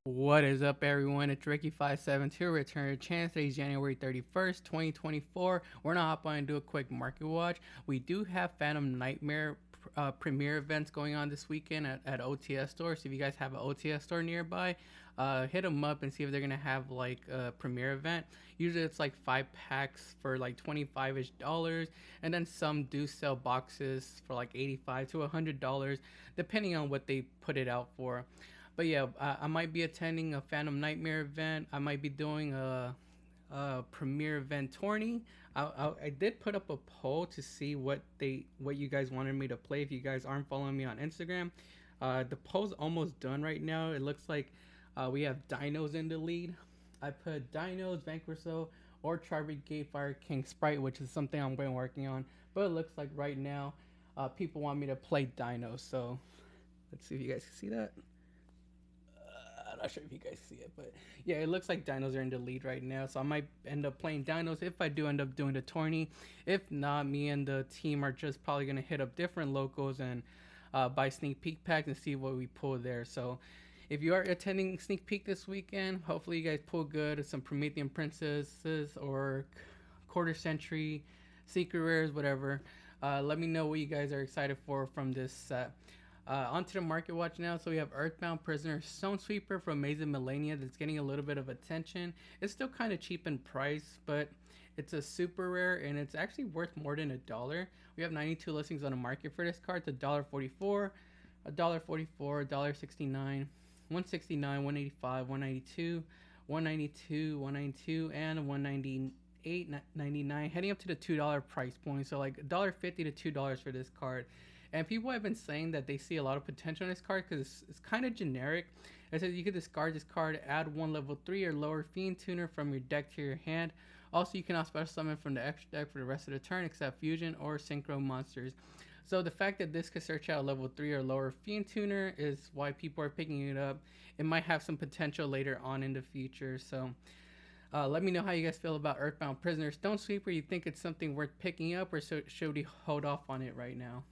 What is up, everyone? It's Ricky572. Return to chance. Today's January 31st, 2024. We're gonna hop on and do a quick market watch. We do have Phantom Nightmare premiere events going on this weekend at OTS stores. So if you guys have an OTS store nearby, hit them up and see if they're gonna have like a premiere event. Usually it's like 5 packs for like 25-ish dollars, and then some do sell boxes for like 85 to $100, depending on what they put it out for. But yeah, I might be attending a Phantom Nightmare event. I might be doing a premiere event tourney. I did put up a poll to see what you guys wanted me to play. If you guys aren't following me on Instagram, the poll's almost done right now. It looks like we have Dinos in the lead. I put Dinos, Vanquisho, or Gate Fire King Sprite, which is something I'm been working on. But it looks like right now, people want me to play Dinos. So let's see if you guys can see that. I'm not sure if you guys see it, but yeah, it looks like Dinos are in the lead right now. So I might end up playing Dinos if I do end up doing the tourney. If not, me and the team are just probably gonna hit up different locals and buy sneak peek packs and see what we pull there. So if you are attending sneak peek this weekend, hopefully you guys pull good some Promethean princesses or quarter century secret rares, whatever. Let me know what you guys are excited for from this set. Onto the market watch now. So we have Earthbound Prisoner Stone Sweeper from Maiden Millennia that's getting a little bit of attention. It's still kind of cheap in price, but it's a super rare and it's actually worth more than $1. We have 92 listings on the market for this card. It's $1.44, $1.44, $1.69, 169, 185, 192, 192, 192, and 198.99, heading up to the $2 price point. So like $1.50 to $2 for this card. And people have been saying that they see a lot of potential in this card because it's kind of generic. It says you can discard this card, add one level 3 or lower Fiend Tuner from your deck to your hand. Also, you can now special summon from the extra deck for the rest of the turn except Fusion or Synchro monsters. So the fact that this could search out a level 3 or lower Fiend Tuner is why people are picking it up. It might have some potential later on in the future. So let me know how you guys feel about Earthbound Prisoner Stone Sweeper. You think it's something worth picking up, or should we hold off on it right now?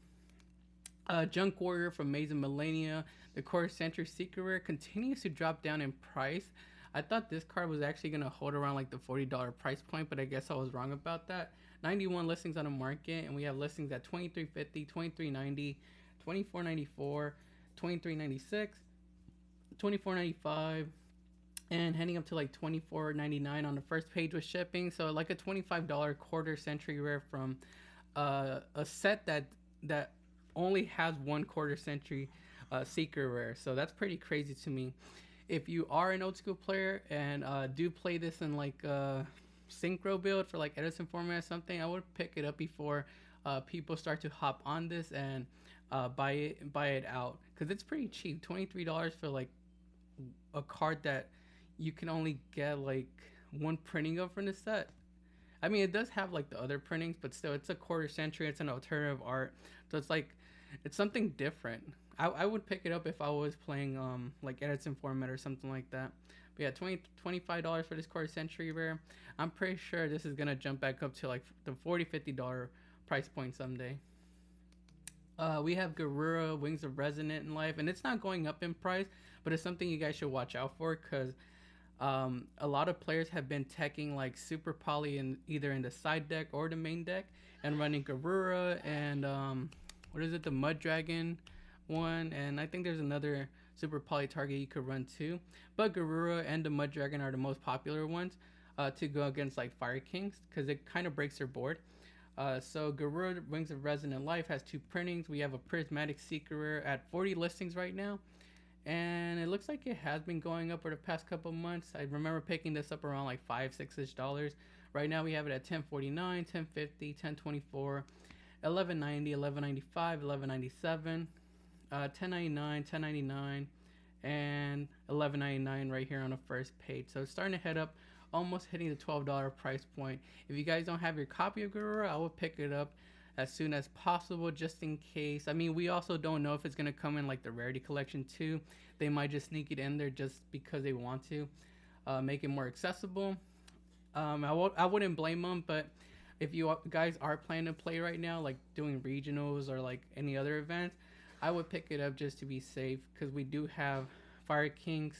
Junk Warrior from Maiden Millennia, the Core Century Secret Rare, continues to drop down in price. I thought this card was actually going to hold around like the $40 price point, but I guess I was wrong about that. 91 listings on the market, and we have listings at $23.50, $23.90, $24.94, $23.96, $24.95, and heading up to like $24.99 on the first page with shipping. So like a $25 quarter century rare from a set that only has one quarter century secret rare. So that's pretty crazy to me. If you are an old school player and do play this in like a synchro build for like Edison format or something, I would pick it up before people start to hop on this and buy it out, because it's pretty cheap. $23 for like a card that you can only get like one printing of from the set. I mean, it does have like the other printings, but still, it's a quarter century. It's an alternative art, so it's like it's something different. I would pick it up if I was playing like Edison format or something like that. But yeah, $25 for this quarter century rare. I'm pretty sure this is gonna jump back up to like the $40-$50 price point someday. We have Gura Wings of Resonant in Life, and it's not going up in price, but it's something you guys should watch out for, because a lot of players have been teching like super poly in either in the side deck or the main deck and running Gura and what is it, the Mud Dragon one, and I think there's another super poly target you could run too. But Gura and the Mud Dragon are the most popular ones to go against like Fire Kings, because it kind of breaks their board. So Gura Wings of Resonant Life has two printings. We have a Prismatic Secret Rare at 40 listings right now, and it looks like it has been going up for the past couple months. I remember picking this up around like $5-6-ish. Right now we have it at 1049, 1050, 1024, 1190, 1195, 1197, 1099, 1099, and 1199 right here on the first page. So it's starting to head up, almost hitting the $12 price point. If you guys don't have your copy of Gura, I would pick it up as soon as possible, just in case. I mean, we also don't know if it's gonna come in like the rarity collection too. They might just sneak it in there just because they want to make it more accessible. I wouldn't blame them, but if you guys are planning to play right now, like doing regionals or like any other events, I would pick it up just to be safe, because we do have Fire Kings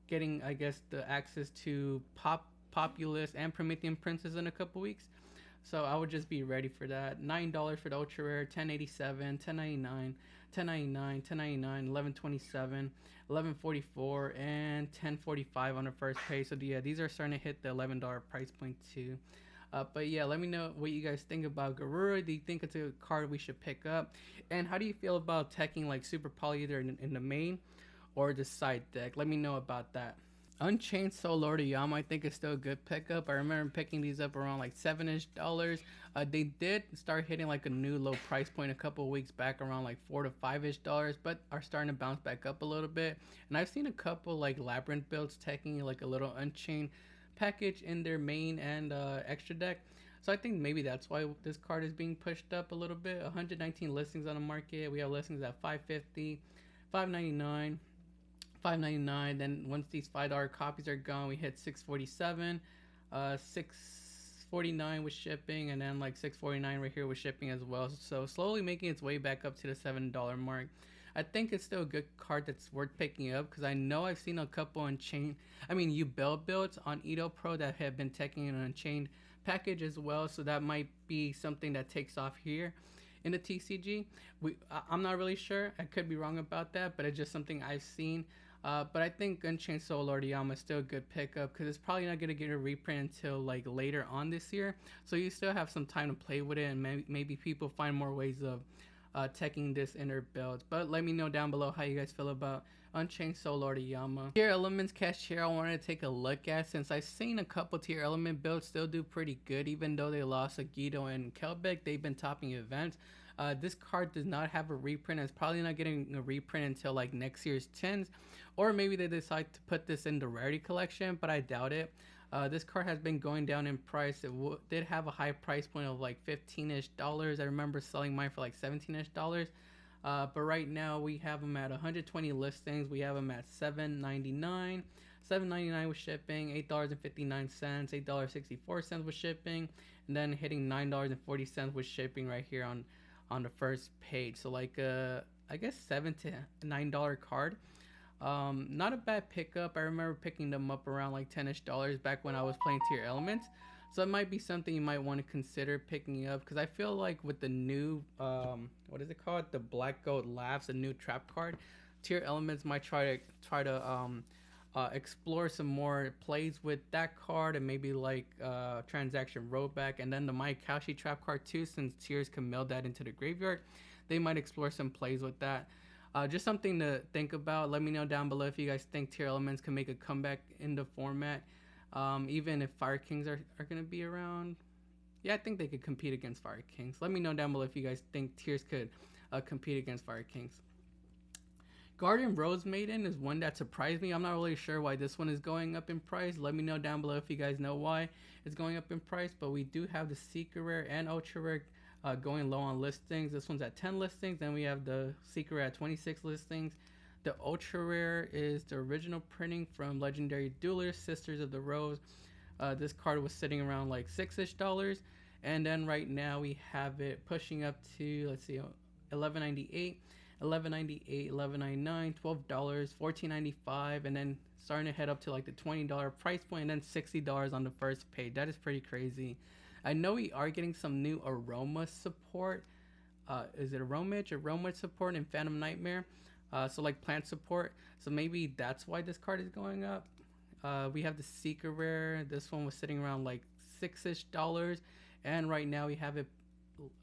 getting, I guess, the access to Populous and Promethean Princess in a couple weeks. So I would just be ready for that. $9 for the ultra rare, 1087, 1099, 1099, 1099, 1127, 1144, and 1045 on the first page. So yeah, these are starting to hit the $11 price point too. But yeah, let me know what you guys think about Gura. Do you think it's a card we should pick up? And how do you feel about teching like Super Poly either in the main or the side deck? Let me know about that. Unchained Soul Lord of Yama, I think it's still a good pickup. I remember picking these up around like $7-ish. They did start hitting like a new low price point a couple of weeks back around like $4 to $5-ish, but are starting to bounce back up a little bit. And I've seen a couple like Labyrinth builds taking like a little Unchained package in their main and extra deck. So I think maybe that's why this card is being pushed up a little bit. 119 listings on the market. We have listings at 550, 599, 599. Then once these $5 copies are gone, we hit 647, 649 with shipping, and then like 649 right here with shipping as well. So slowly making its way back up to the $7 mark. I think it's still a good card that's worth picking up because I know I've seen a couple Unchained. I mean, you builds on Edo Pro that have been taking an Unchained package as well. So that might be something that takes off here in the TCG. I'm not really sure. I could be wrong about that, but it's just something I've seen. But I think Unchained Soul Lord of Yama is still a good pickup because it's probably not going to get a reprint until like later on this year. So you still have some time to play with it, and maybe people find more ways of teching this in their builds. But let me know down below how you guys feel about Unchained Soul Lord of Yama. Tier Elements Cashier I wanted to take a look at since I've seen a couple Tier Element builds still do pretty good even though they lost Agido and Kelbeck. They've been topping events. This card does not have a reprint. It's probably not getting a reprint until like next year's 10s, or maybe they decide to put this in the rarity collection, but I doubt it. This card has been going down in price. It did have a high price point of like $15-ish. I remember selling mine for like $17-ish. But right now we have them at 120 listings. We have them at $7.99. $7.99 with shipping, $8.59, $8.64 with shipping, and then hitting $9.40 with shipping right here on the first page. So like I guess $7 to $9 card. Not a bad pickup. I remember picking them up around like $10-ish back when I was playing Tier Elements. So it might be something you might want to consider picking up because I feel like with the new what is it called, the Black Gold Labs, the new trap card, Tier Elements might try to explore some more plays with that card and maybe like transaction rollback, and then the Maikashi trap card too, since Tiers can meld that into the graveyard. They might explore some plays with that. Just something to think about. Let me know down below if you guys think Tier Elements can make a comeback in the format. Even if Fire Kings are going to be around. Yeah, I think they could compete against Fire Kings. Let me know down below if you guys think Tiers could compete against Fire Kings. Guardian Rose Maiden is one that surprised me. I'm not really sure why this one is going up in price. Let me know down below if you guys know why it's going up in price. But we do have the Secret Rare and Ultra Rare going low on listings. This one's at 10 listings. Then we have the Secret Rare at 26 listings. The Ultra Rare is the original printing from Legendary Duelers, Sisters of the Rose. This card was sitting around like $6-ish. And then right now we have it pushing up to, let's see, $11.98. $11.98, $11.99, $12, $14.95, and then starting to head up to like the $20 price point, and then $60 on the first page. That is pretty crazy. I know we are getting some new aroma support. Is it aroma support in Phantom Nightmare? So like plant support. So maybe that's why this card is going up. We have the Secret Rare. This one was sitting around like $6-ish, and right now we have it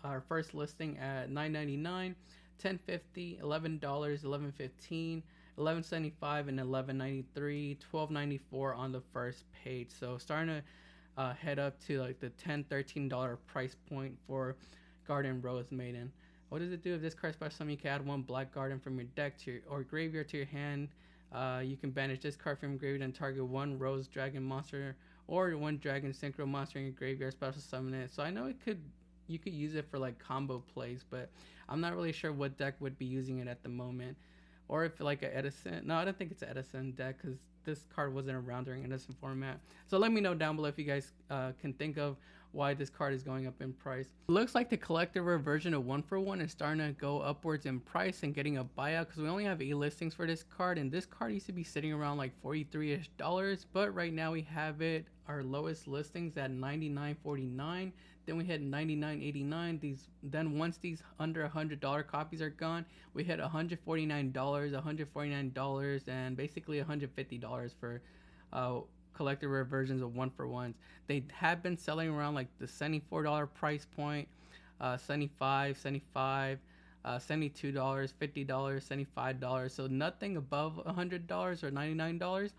our first listing at $9.99. $10.50, $11, $11.15, $11.75, and $11.93, $12.94 on the first page. So starting to head up to like the $10, $13 price point for Guardian Rose Maiden. What does it do? If this card special summon, you can add one Black Guardian from your deck to or graveyard to your hand. You can banish this card from graveyard and target one Rose Dragon monster or one Dragon Synchro monster in your graveyard, special summon it. So I know you could use it for like combo plays, but I'm not really sure what deck would be using it at the moment, or if like a Edison. No, I don't think it's an Edison deck because this card wasn't around during Edison format. So let me know down below if you guys can think of why this card is going up in price. It looks like the collector rare version of 1-for-1 is starting to go upwards in price and getting a buyout, because we only have 8 listings for this card, and this card used to be sitting around like $43ish, but right now we have it, our lowest listings, at $99.49. Then we hit $99.89. Then once these under $100 copies are gone, we hit $149, and basically $150 for collector rare versions of 1-for-1s. They have been selling around like the $74 price point, $75, $75, $72, $50, $75. So nothing above $100 or $99.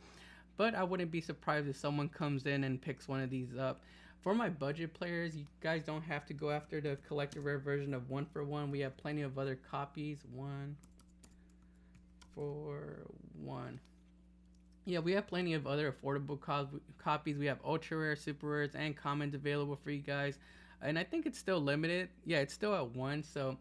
But I wouldn't be surprised if someone comes in and picks one of these up. For my budget players, you guys don't have to go after the collector rare version of 1-for-1. We have plenty of other copies. 1-for-1. Yeah, we have plenty of other affordable copies. We have ultra rare, super rares, and commons available for you guys. And I think it's still limited. Yeah, it's still at 1, so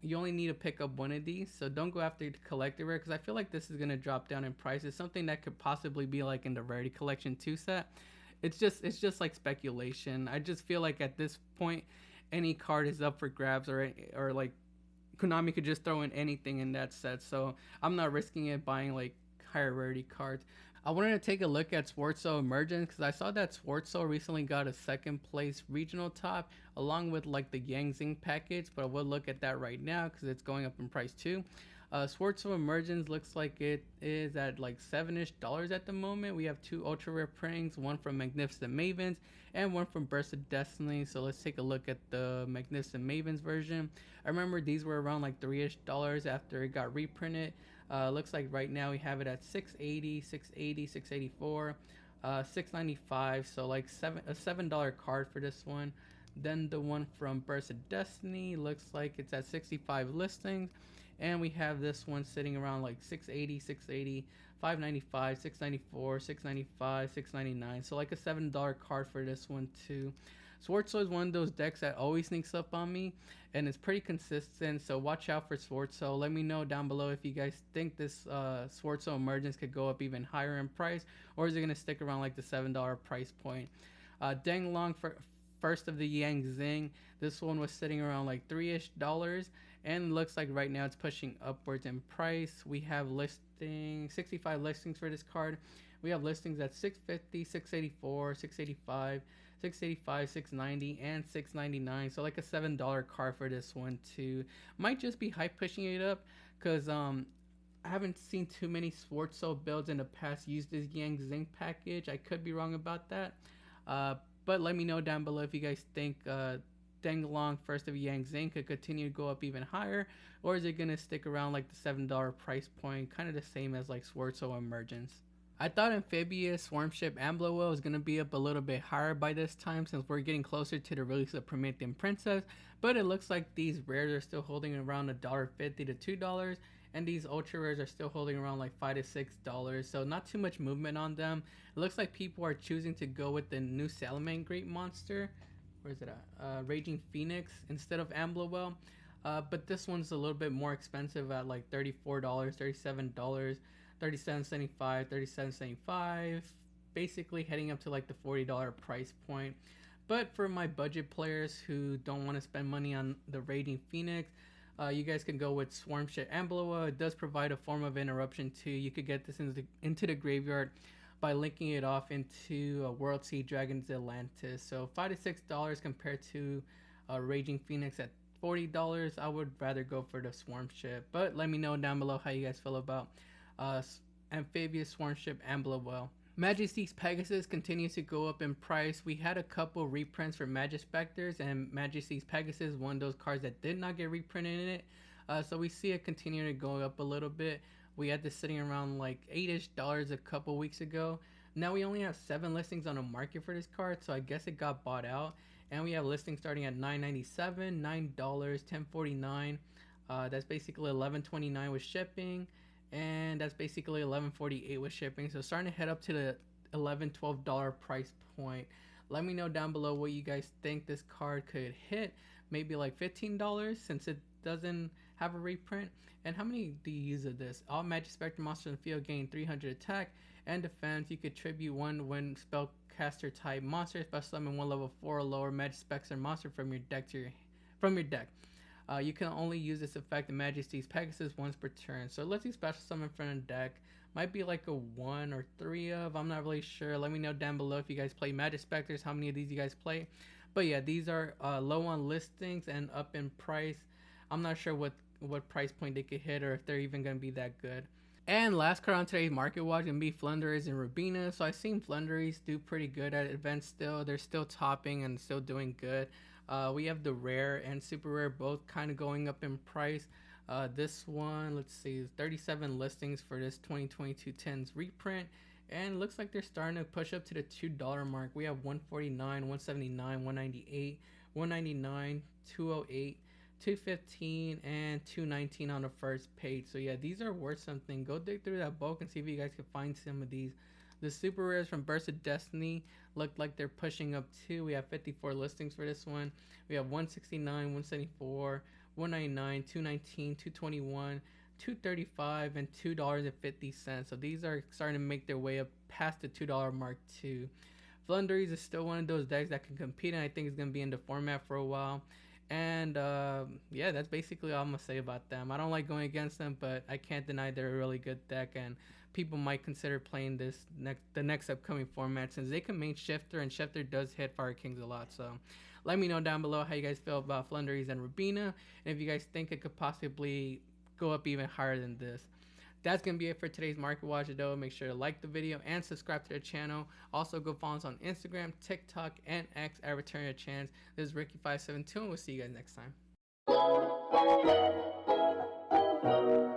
you only need to pick up one of these. So don't go after the collector rare, because I feel like this is gonna drop down in price. It's something that could possibly be like in the Rarity Collection 2 set. It's just like speculation. I just feel like at this point, any card is up for grabs, or like Konami could just throw in anything in that set. So I'm not risking it buying like higher rarity cards. I wanted to take a look at Schwarz of Emergence, because I saw that Schwarz recently got a 2nd place regional top along with like the Yang Zing package, but we'll look at that right now because it's going up in price too. Schwarz of Emergence looks like it is at like $7ish at the moment. We have 2 ultra rare printings, one from Magnificent Mavens and one from Burst of Destiny. So let's take a look at the Magnificent Mavens version. I remember these were around like $3ish after it got reprinted. Looks like right now we have it at $680, $680, $684, $695. So like a $7 card for this one. Then the one from Burst of Destiny looks like it's at 65 listings. And we have this one sitting around like $680, $680, $595, $694, $695, $699. So like a $7 card for this one too. Schwarz is one of those decks that always sneaks up on me, and it's pretty consistent. So watch out for Schwarz. Let me know down below if you guys think this Schwarz Emergence could go up even higher in price, or is it gonna stick around like the $7 price point? Danglong for first of the Yang Zing. This one was sitting around like $3ish, and looks like right now it's pushing upwards in price. We have 65 listings for this card. We have listings at $650, $684, $685, $685, $690, and $699. So like a $7 card for this one too. Might just be hype pushing it up, because I haven't seen too many Schwarz builds in the past use this Yang Zing package. I could be wrong about that. But let me know down below if you guys think Danglong first of Yang Zing could continue to go up even higher, or is it going to stick around like the $7 price point, kind of the same as like Schwarz Emergence. I thought Amphibious Swarmship Ambla was going to be up a little bit higher by this time, since we're getting closer to the release of Promethean Princess, but it looks like these rares are still holding around $1.50 to $2, and these ultra rares are still holding around like $5 to $6, so not too much movement on them. It looks like people are choosing to go with the new Salamangreat Great Monster. Where is it at? Raging Phoenix instead of Ambla. But this one's a little bit more expensive at like $34, $37, $37.75, $37.75, basically heading up to like the $40 price point. But for my budget players who don't want to spend money on the Raging Phoenix, you guys can go with Swarmship Ambla. It does provide a form of interruption too. You could get this into the graveyard by linking it off into World Sea Dragons Atlantis. So $5 to $6 compared to Raging Phoenix at $40. I would rather go for the Swarmship. But let me know down below how you guys feel about Amphibious Swarmship Ambla. Majestys Pegasus continues to go up in price. We had a couple reprints for Magispectors, and Majestys Pegasus, one of those cards that did not get reprinted in it. So we see it continuing to go up a little bit. We had this sitting around like $8ish a couple weeks ago. Now we only have 7 listings on the market for this card, so I guess it got bought out. And we have listings starting at $9.97, $9, $10.49. That's basically $11.29 with shipping, and that's basically $11.48 with shipping. So starting to head up to the $11, $12 price point. Let me know down below what you guys think this card could hit. Maybe like $15 since it doesn't have a reprint. And how many do you use of this? All Magic Spectre monsters in the field gain 300 attack and defense. You could tribute 1 when spell caster type monster, special summon one level 4 or lower Majestys Pegasus monster from your deck from your deck. You can only use this effect in Majestys Pegasus once per turn. So let's see special summon from the deck. Might be like a 1 or 3 of. I'm not really sure. Let me know down below if you guys play Majestys Pegasus, how many of these you guys play. But yeah, these are low on listings and up in price. I'm not sure what price point they could hit or if they're even going to be that good. And last card on today's market watch gonna be Flunder and Rabina. So I've seen Flunderies do pretty good at events still. They're still topping and still doing good. We have the rare and super rare both kind of going up in price. This one, let's see, 37 listings for this 2022 10s reprint. And looks like they're starting to push up to the $2 mark. We have 149, 179, 198, 199, 208. 215 and 219 on the first page. So yeah, these are worth something. Go dig through that bulk and see if you guys can find some of these. The super rares from Burst of Destiny look like they're pushing up too. We have 54 listings for this one. We have 169, 174, 199, 219, 221, 235, and $2.50. So these are starting to make their way up past the $2 mark too. Flunderies is still one of those decks that can compete, and I think it's going to be in the format for a while. And yeah, that's basically all I'm gonna say about them. I don't like going against them, but I can't deny they're a really good deck, and people might consider playing the next upcoming format since they can main Shifter, and Shifter does hit Fire Kings a lot. So let me know down below how you guys feel about Flunderies and Rabina, and if you guys think it could possibly go up even higher than this. That's going to be it for today's Market Watch, though. Make sure to like the video and subscribe to the channel. Also, go follow us on Instagram, TikTok, and X at Return Your Chance. This is Ricky572, and we'll see you guys next time.